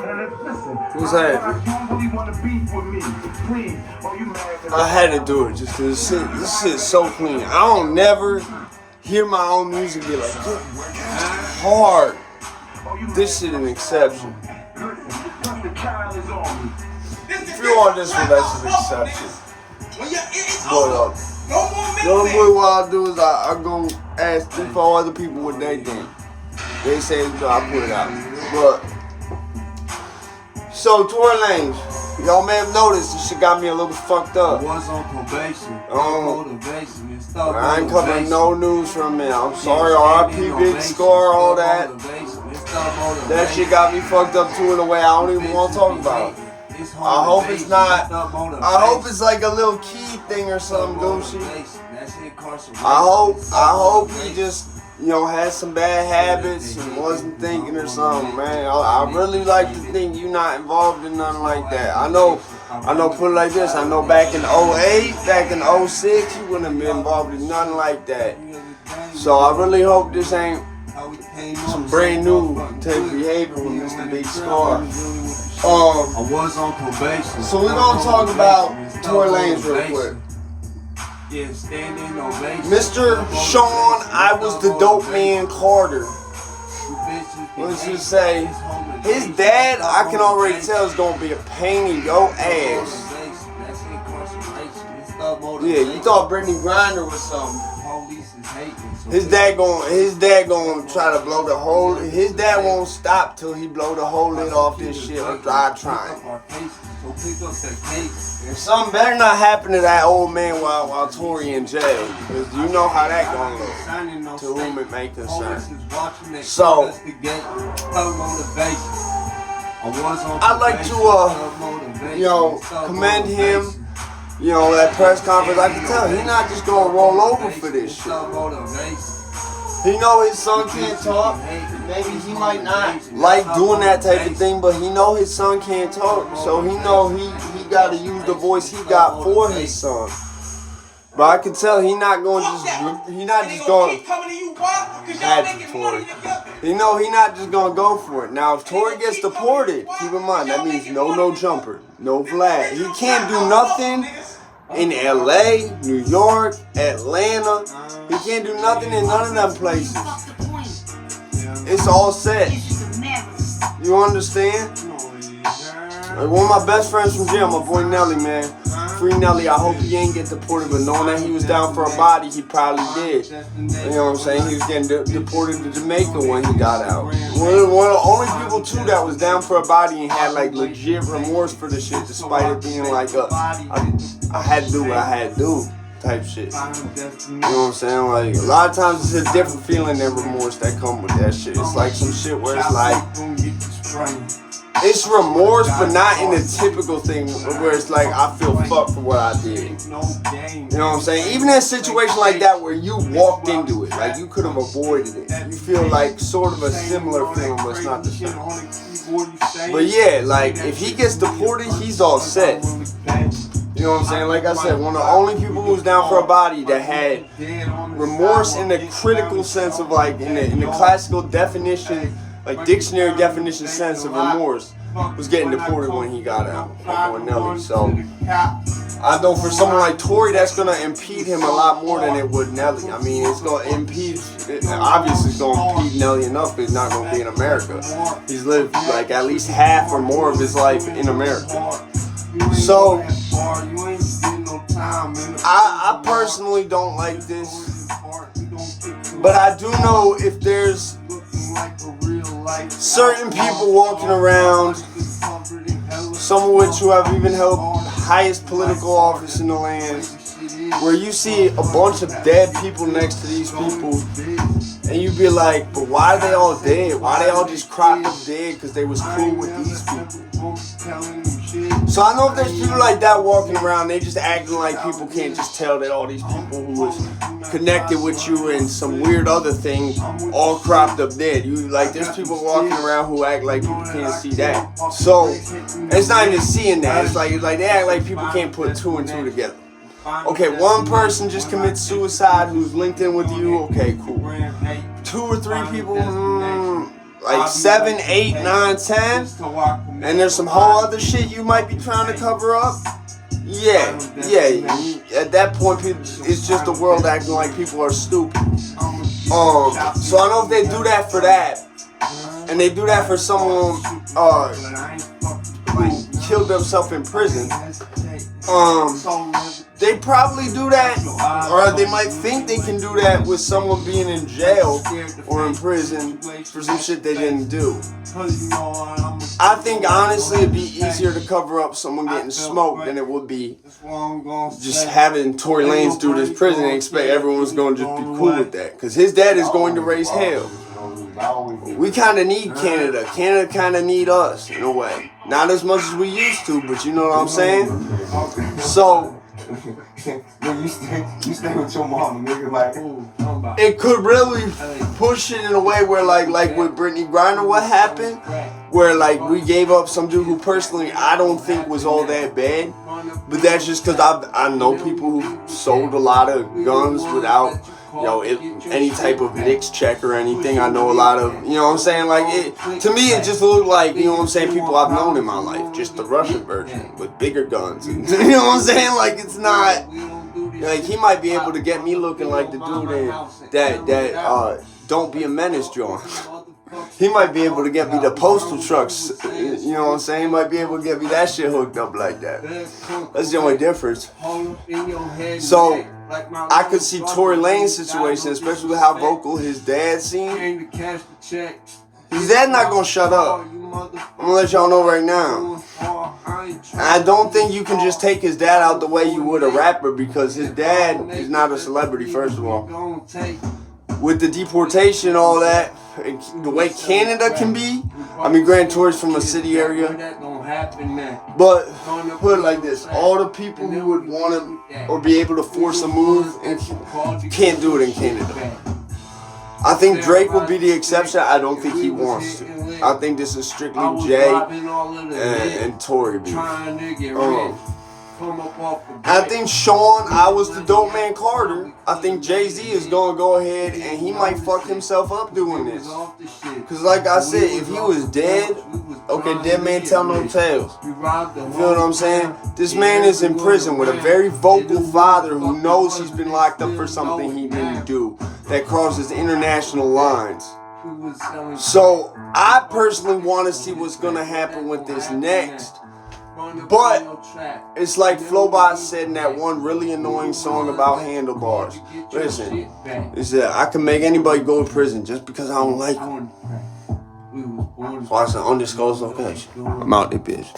What's happening? I had to do it just because this shit's so clean. I don't never hear my own music be like, that's hard. This shit an exception. If you want this one, that's an exception. But the only way what I do is I go ask 3-4 other people what they think. They say so I put it out. But so Tory Lanez, y'all may have noticed this shit got me a little fucked up. I was on probation. I ain't covering no news from me. I'm sorry, RIP, Big Score, all that. That shit got me fucked up too in a way I don't even want to talk about. I hope it's not. I hope it's like a little key thing or something, Gucci. I hope he just, you know, had some bad habits and wasn't thinking or something, man. I really like to think you're not involved in nothing like that. I know, put it like this, I know back in 08, back in 06, you wouldn't have been involved in nothing like that. So I really hope this ain't some brand new type of behavior with Mr. Big Scar. I was on probation. So we're gonna talk about Tory Lanez real quick. Mr. Sean, I was the dope man Carter. Let's just say his dad, I can already tell, is gonna be a pain in your ass. Yeah, you thought Brittany Griner was something. His dad gonna try to blow the whole. His dad won't stop till he blow the whole lid off this shit or try trying. Something better not happen to that old man while Tory in jail, because you know how that gonna look. To whom it may concern. So I'd like to you know, commend him. You know, that press conference, I can tell he's not just gonna roll over for this shit. He know his son can't talk. Maybe he might not like doing that type of thing, but he know his son can't talk, so he know he gotta use the voice he got for his son. But I can tell he not just going Tory. You know he not just gonna go for it. Now if Tory gets deported, keep in mind that means no jumper, no flag. He can't do nothing in LA, New York, Atlanta. He can't do nothing in none of them places. It's all set. You understand? Like one of my best friends from jail, my boy Nelly, man. Free Nelly, I hope he ain't get deported, but knowing that he was down for a body, he probably did. You know what I'm saying? He was getting deported to Jamaica when he got out. One of the only people, too, that was down for a body and had, like, legit remorse for the shit, despite it being, like, I had to do what I had to do type shit. You know what I'm saying? Like, a lot of times it's a different feeling than remorse that come with that shit. It's like some shit where it's like, it's remorse, but not in the typical thing where it's like, I feel fucked for what I did. You know what I'm saying? Even in a situation like that where you walked into it, like you could have avoided it. You feel like sort of a similar feeling, but it's not the same. But yeah, like if he gets deported, he's all set. You know what I'm saying? Like I said, one of the only people who was down for a body that had remorse in the critical sense of like, in the classical definition, like dictionary definition sense of remorse, was getting deported when he got out, or Nelly. So I know for someone like Tory, that's gonna impede him a lot more than it would Nelly. I mean, it's gonna impede. Obviously, it's gonna impede Nelly enough. It's not gonna be in America. He's lived like at least half or more of his life in America. So I personally don't like this, but I do know if there's certain people walking around, some of which who have even held highest political office in the land, where you see a bunch of dead people next to these people, and you be like, but why are they all dead? Why are they all just cropped up dead because they was cool with these people? So I know if there's people like that walking around, they just acting like people can't just tell that all these people who was connected with you and some weird other thing all cropped up dead. You like, there's people walking around who act like people can't see that. So it's not even seeing that. It's like they act like people can't put two and two together. Okay, one person just commits suicide who's linked in with you. Okay, cool. 2 or 3 people, like 7, 8, 9, 10, and there's some whole other shit you might be trying to cover up. Yeah. At that point, it's just the world acting like people are stupid. So I know if they do that for that, and they do that for someone who killed themselves in prison, they probably do that, or they might think they can do that with someone being in jail or in prison for some shit they didn't do. I think honestly it'd be easier to cover up someone getting smoked than it would be just having Tory Lanez do this prison and expect everyone's going to just be cool with that. Because his dad is going to raise hell. We kind of need Canada. Canada kind of need us in a way. Not as much as we used to, but you know what I'm saying? So you stay with your mama, nigga. Like, it could really push it in a way where, like with Brittany Griner, what happened, where like we gave up some dude who personally I don't think was all that bad, but that's just because I know people who sold a lot of guns without, you know, any type of NICS check or anything. I know a lot of, you know what I'm saying, like it, to me it just looked like, you know what I'm saying, people I've known in my life, just the Russian version with bigger guns, and, you know what I'm saying, like it's not, like he might be able to get me looking like the dude in that Don't Be a Menace joint. He might be able to get me the postal trucks, you know what I'm saying? He might be able to get me that shit hooked up like that. That's the only difference. So I could see Tory Lanez's situation, especially with how vocal his dad seemed. His dad not gonna shut up. I'm gonna let y'all know right now. I don't think you can just take his dad out the way you would a rapper, because his dad is not a celebrity, first of all. With the deportation, all that, the way Canada can be, I mean, granted, Tory's from a city area, but put it like this, all the people who would want to or be able to force a move can't do it in Canada. I think Drake will be the exception. I don't think he wants to. I think this is strictly Jay and Tory beef. I think Sean, I was the dope man Carter. I think Jay-Z is going to go ahead and he might fuck himself up doing this. Because like I said, if he was dead, okay, dead man tell no tales. You feel what I'm saying? This man is in prison with a very vocal father who knows he's been locked up for something he didn't do that crosses international lines. So I personally want to see what's going to happen with this next. But it's like Flowbot said in that one really annoying song about handlebars. Listen, he said, I can make anybody go to prison just because I don't like them. Watch the undisclosed location. I'm out there, bitch.